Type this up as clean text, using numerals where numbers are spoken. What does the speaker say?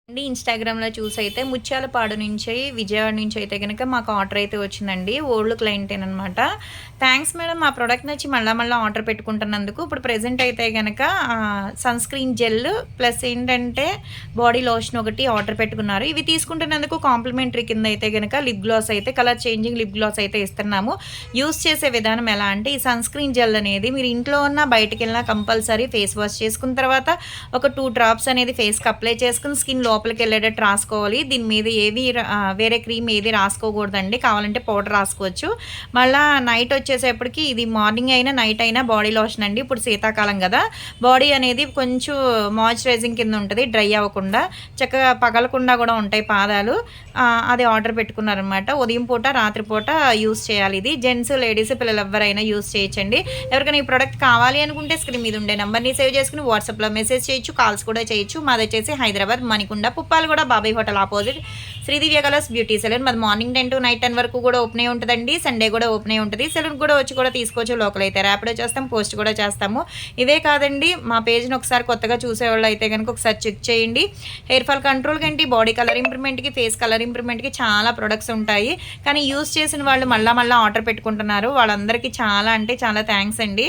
అండి ఇన్‌స్టాగ్రామ్‌లో చూసైతే ముత్యాలపాడు నుంచి విజయవాడ నుంచి అయితే గనక మాకు ఆర్డర్ అయితే వచ్చిందండి. ఓల్డ్ క్లయింటేననమాట. థాంక్స్ మేడం మా ప్రొడక్ట్ నచ్చి మళ్ళా మళ్ళా ఆర్డర్ పెట్టుకుంటున్నందుకు. ఇప్పుడు ప్రెజెంట్ అయితే గనక సన్ స్క్రీన్ జెల్ ప్లస్ ఏంటంటే బాడీ లోషన్ ఒకటి ఆర్డర్ పెట్టుకున్నారు. ఇవి తీసుకుంటున్నందుకు కాంప్లిమెంటరీ కింద అయితే గనక లిప్ గ్లాస్ అయితే కలర్ చేంజింగ్ లిప్ గ్లాస్ అయితే ఇస్తున్నాము. యూజ్ చేసే విధానం ఎలా అంటే ఈ సన్ స్క్రీన్ జెల్ అనేది మీరు ఇంట్లో ఉన్నా బయటికెళ్ళినా కంపల్సరీ ఫేస్ వాష్ చేసుకున్న తర్వాత ఒక 2 డ్రాప్స్ అనేది ఫేస్‌కి అప్లై చేసుకొని స్కిన్ లోపలికెళ్ళేటట్టు రాసుకోవాలి. దీని మీద వేరే క్రీమ్ ఏది రాసుకోకూడదండి. కావాలంటే పౌడర్ రాసుకోవచ్చు. మళ్ళా నైట్ వచ్చేసేపటికి ఇది మార్నింగ్ అయినా, నైట్ అయినా బాడీ లోషన్ అండి. ఇప్పుడు శీతాకాలం గదా! బాడీ అనేది కొంచెం మాయిశ్చరైజింగ్ కింద ఉంటది. డ్రై అవ్వకుండా. చక్కగా పగలకుండా గూడా ఉంటాయి పాదాలు. అది ఆర్డర్ పెట్టుకున్నారనమాట. ఉదయం పూట, రాత్రి పూట యూజ్ చేయాలి ఇది. జెంట్స్, లేడీస్ పిల్లలు ఎవ్వరైనా యూజ్ చేయొచ్చండి. ఎవరికైనా ఈ ప్రొడక్ట్ కావాలి అనుకుంటే స్క్రీన్ మీద ఉండే నంబర్‌ని సేవ్ చేసుకొని వాట్సాప్‌లో మెసేజ్ చేయొచ్చు. కాల్స్ కూడా చేయొచ్చు. మాదొచ్చేసి Hyderabad Manikonda Puppalaguda Babai hotel opposite Sridivya colours beauty salon. మాది మార్నింగ్ 10 టు నైట్ 10 వరకు కూడా ఓపెన్ అయి ఉంటదండి. సండే కూడా ఓపెన్ అయి ఉంటది. సెలూన్‌కి కూడా వచ్చి కూడా తీసుకోవచ్చు. లోకల్ అయితే ర్యాపిడో చేస్తాం. పోస్ట్ కూడా చేస్తాము. ఇవే కాదండి మా పేజ్‌ని ఒకసారి కొత్తగా చూసేవాళ్ళు అయితే గనుక ఒకసారి చెక్ చేయండి. హెయిర్ ఫాల్ కంట్రోల్‌కేంటి, బాడీ కలర్ ఇంప్రూవ్‌మెంట్‌కి, ఫేస్ కలర్ ఇంప్రూవ్‌మెంట్‌కి చాలా ప్రొడక్ట్స్ ఉంటాయి. కానీ యూజ్ చేసిన వాళ్ళు మళ్ళా మళ్ళా ఆర్డర్ పెట్టుకుంటున్నారు. వాళ్ళందరికీ చాలా అంటే చాలా థాంక్స్ అండి.